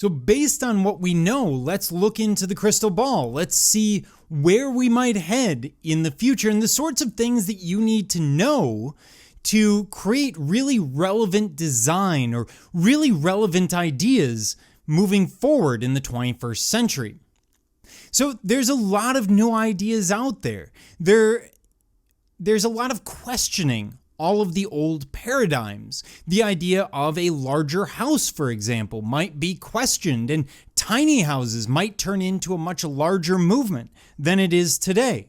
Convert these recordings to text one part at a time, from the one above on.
So based on what we know, let's look into the crystal ball. Let's see where we might head in the future and the sorts of things that you need to know to create really relevant design or really relevant ideas moving forward in the 21st century. So there's a lot of new ideas out there. There's a lot of questioning all of the old paradigms. The idea of a larger house, for example, might be questioned, and tiny houses might turn into a much larger movement than it is today.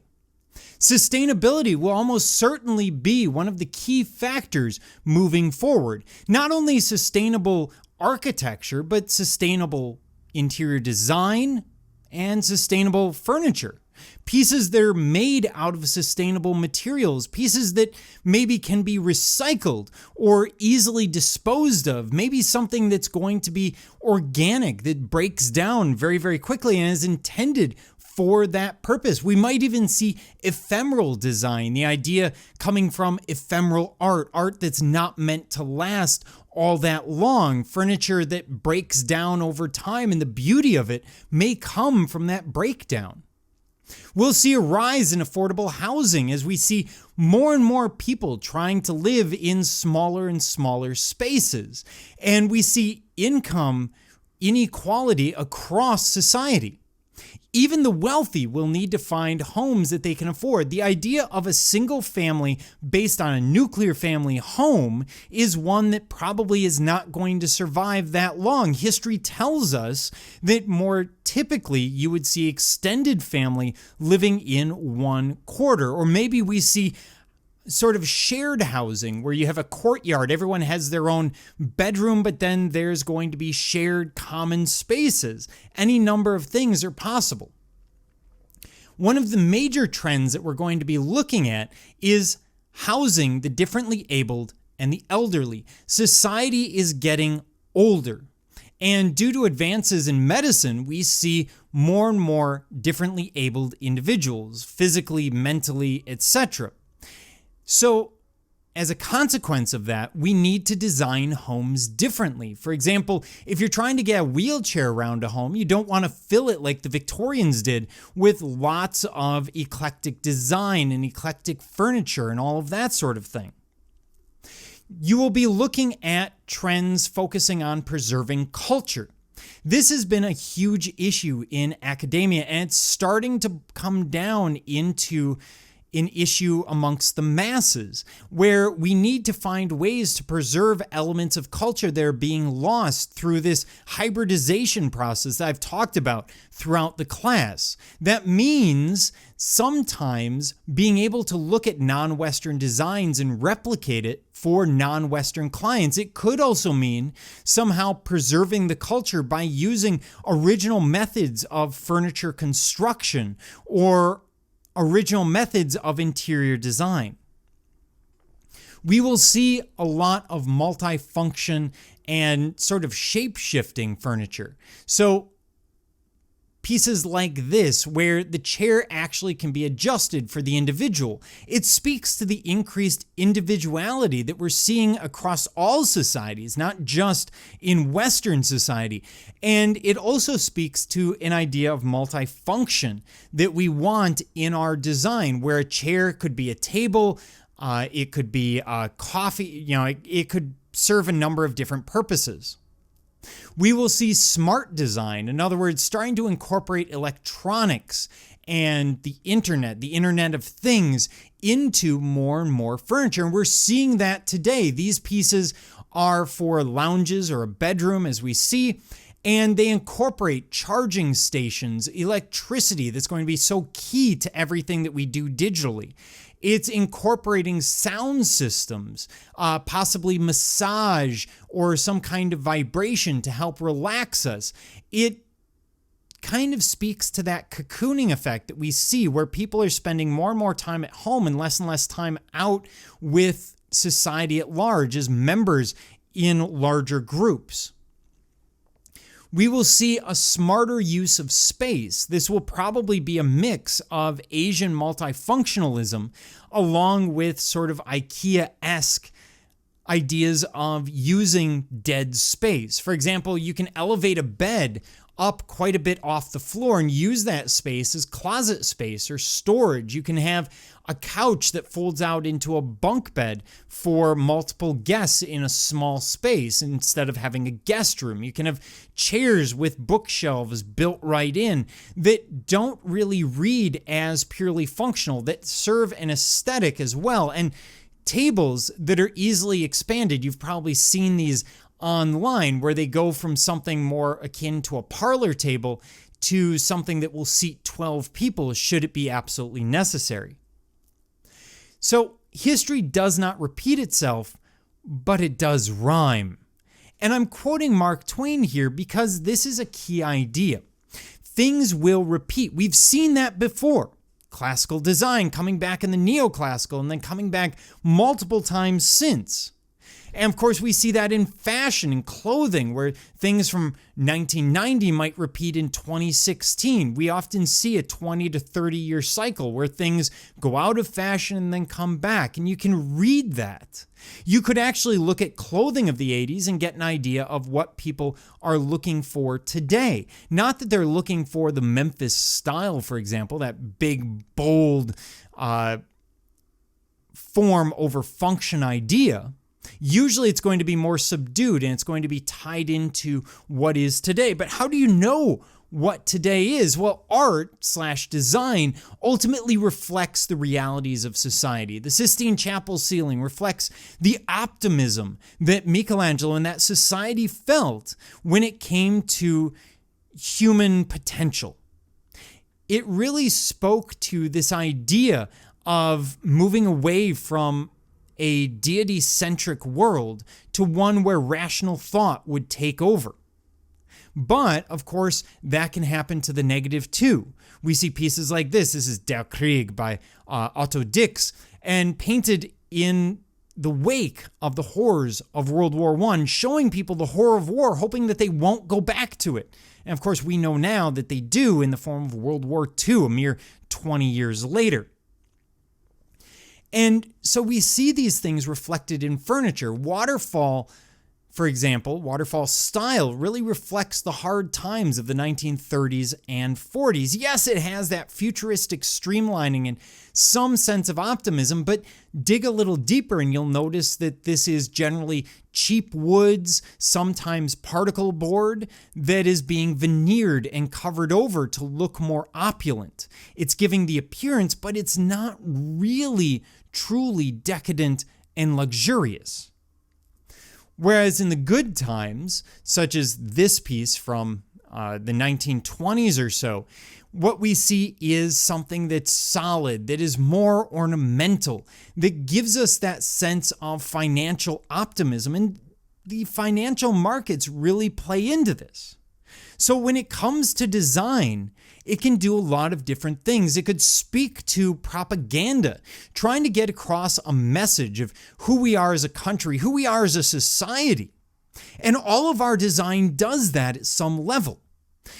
Sustainability will almost certainly be one of the key factors moving forward. Not only sustainable architecture, but sustainable interior design and sustainable furniture. Pieces that are made out of sustainable materials, pieces that maybe can be recycled or easily disposed of, maybe something that's going to be organic, that breaks down very, very quickly and is intended for that purpose. We might even see ephemeral design, the idea coming from ephemeral art that's not meant to last all that long, furniture that breaks down over time, and the beauty of it may come from that breakdown. We'll see a rise in affordable housing as we see more and more people trying to live in smaller and smaller spaces. And we see income inequality across society. Even the wealthy will need to find homes that they can afford. The idea of a single family based on a nuclear family home is one that probably is not going to survive that long. History tells us that more typically you would see extended family living in one quarter, or maybe we see sort of shared housing where you have a courtyard, everyone has their own bedroom, but then there's going to be shared common spaces. Any number of things are possible. One of the major trends that we're going to be looking at is housing the differently abled and the elderly. Society is getting older, and due to advances in medicine, we see more and more differently abled individuals, physically, mentally, etc. So, as a consequence of that, we need to design homes differently. For example, if you're trying to get a wheelchair around a home, you don't want to fill it like the Victorians did with lots of eclectic design and eclectic furniture and all of that sort of thing. You will be looking at trends focusing on preserving culture. This has been a huge issue in academia, and it's starting to come down into an issue amongst the masses, where we need to find ways to preserve elements of culture that are being lost through this hybridization process that I've talked about throughout the class. That means sometimes being able to look at non-Western designs and replicate it for non-Western clients. It could also mean somehow preserving the culture by using original methods of furniture construction or original methods of interior design. We will see a lot of multifunction and sort of shape-shifting furniture. So pieces like this, where the chair actually can be adjusted for the individual. It speaks to the increased individuality that we're seeing across all societies, not just in Western society. And it also speaks to an idea of multifunction that we want in our design, where a chair could be a table, it could be a coffee, it could serve a number of different purposes. We will see smart design, in other words, starting to incorporate electronics and the Internet of Things into more and more furniture. And we're seeing that today. These pieces are for lounges or a bedroom, as we see, and they incorporate charging stations, electricity that's going to be so key to everything that we do digitally. It's incorporating sound systems, possibly massage or some kind of vibration to help relax us. It kind of speaks to that cocooning effect that we see, where people are spending more and more time at home and less time out with society at large as members in larger groups. We will see a smarter use of space. This will probably be a mix of Asian multifunctionalism along with sort of IKEA-esque ideas of using dead space. For example, you can elevate a bed up quite a bit off the floor and use that space as closet space or storage. You can have a couch that folds out into a bunk bed for multiple guests in a small space instead of having a guest room. You can have chairs with bookshelves built right in that don't really read as purely functional, that serve an aesthetic as well, and tables that are easily expanded. You've probably seen these online where they go from something more akin to a parlor table to something that will seat 12 people should it be absolutely necessary. So history does not repeat itself, but it does rhyme. And I'm quoting Mark Twain here because this is a key idea. Things will repeat. We've seen that before. Classical design coming back in the neoclassical and then coming back multiple times since. And of course, we see that in fashion and clothing, where things from 1990 might repeat in 2016. We often see a 20 to 30 year cycle where things go out of fashion and then come back. And you can read that. You could actually look at clothing of the 80s and get an idea of what people are looking for today. Not that they're looking for the Memphis style, for example, that big, bold form over function idea. Usually it's going to be more subdued and it's going to be tied into what is today. But how do you know what today is? Well, art/design ultimately reflects the realities of society. The Sistine Chapel ceiling reflects the optimism that Michelangelo and that society felt when it came to human potential. It really spoke to this idea of moving away from a deity-centric world to one where rational thought would take over. But, of course, that can happen to the negative too. We see pieces like this. This is Der Krieg by Otto Dix, and painted in the wake of the horrors of World War I, showing people the horror of war, hoping that they won't go back to it. And, of course, we know now that they do in the form of World War II, a mere 20 years later. And so we see these things reflected in furniture. Waterfall, for example, waterfall style really reflects the hard times of the 1930s and 40s. Yes, it has that futuristic streamlining and some sense of optimism, but dig a little deeper and you'll notice that this is generally cheap woods, sometimes particle board, that is being veneered and covered over to look more opulent. It's giving the appearance, but it's not really truly decadent and luxurious. Whereas in the good times, such as this piece from the 1920s or so, what we see is something that's solid, that is more ornamental, that gives us that sense of financial optimism. And the financial markets really play into this. So when it comes to design, it can do a lot of different things. It could speak to propaganda, trying to get across a message of who we are as a country, who we are as a society. And all of our design does that at some level.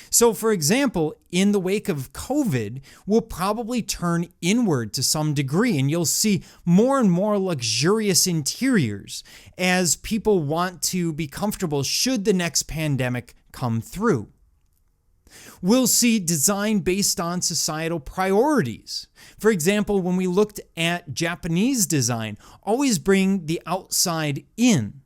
So, for example, in the wake of COVID, we'll probably turn inward to some degree, and you'll see more and more luxurious interiors as people want to be comfortable should the next pandemic come through. We'll see design based on societal priorities. For example, when we looked at Japanese design, always bring the outside in.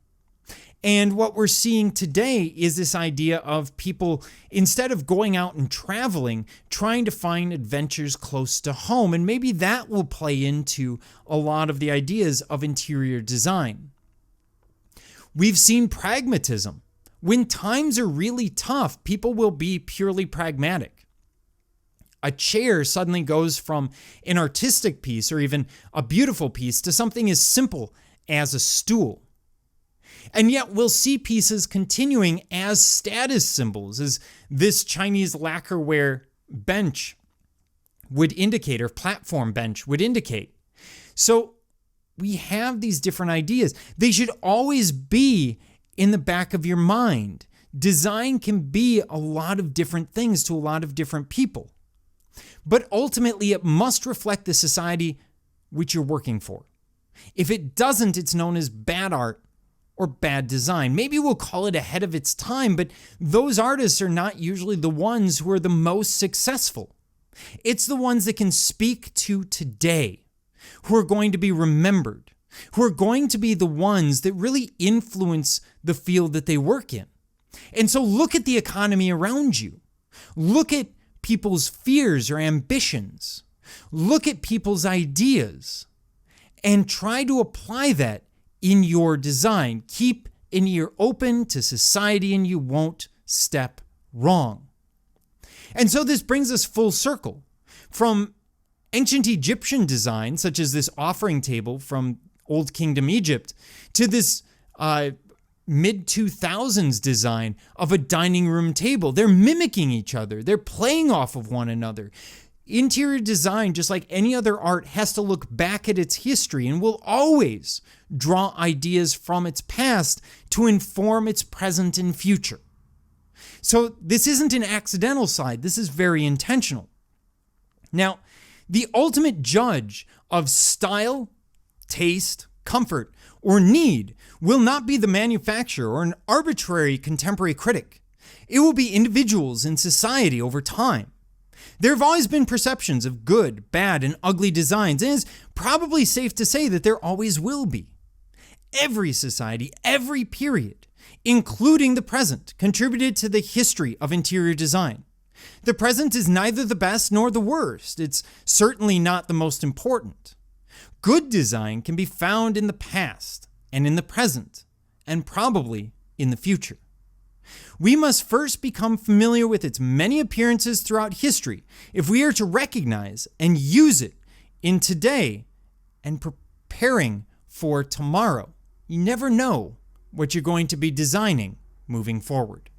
And what we're seeing today is this idea of people, instead of going out and traveling, trying to find adventures close to home. And maybe that will play into a lot of the ideas of interior design. We've seen pragmatism. When times are really tough, people will be purely pragmatic. A chair suddenly goes from an artistic piece or even a beautiful piece to something as simple as a stool. And yet we'll see pieces continuing as status symbols, as this Chinese lacquerware bench would indicate, or platform bench would indicate. So we have these different ideas. They should always be in the back of your mind. Design can be a lot of different things to a lot of different people. But ultimately, it must reflect the society which you're working for. If it doesn't, it's known as bad art or bad design. Maybe we'll call it ahead of its time, but those artists are not usually the ones who are the most successful. It's the ones that can speak to today, who are going to be remembered, who are going to be the ones that really influence the field that they work in. And so look at the economy around you. Look at people's fears or ambitions. Look at people's ideas and try to apply that in your design. Keep an ear open to society and you won't step wrong. And so this brings us full circle from ancient Egyptian design, such as this offering table from Old Kingdom Egypt, to this mid-2000s design of a dining room table. They're mimicking each other. They're playing off of one another. Interior design, just like any other art, has to look back at its history and will always draw ideas from its past to inform its present and future. So this isn't an accidental side. This is very intentional. Now, the ultimate judge of style, taste, comfort, or need will not be the manufacturer or an arbitrary contemporary critic. It will be individuals in society over time. There have always been perceptions of good, bad, and ugly designs, and it's probably safe to say that there always will be. Every society, every period, including the present, contributed to the history of interior design. The present is neither the best nor the worst. It's certainly not the most important. Good design can be found in the past and in the present, and probably in the future. We must first become familiar with its many appearances throughout history if we are to recognize and use it in today and preparing for tomorrow. You never know what you're going to be designing moving forward.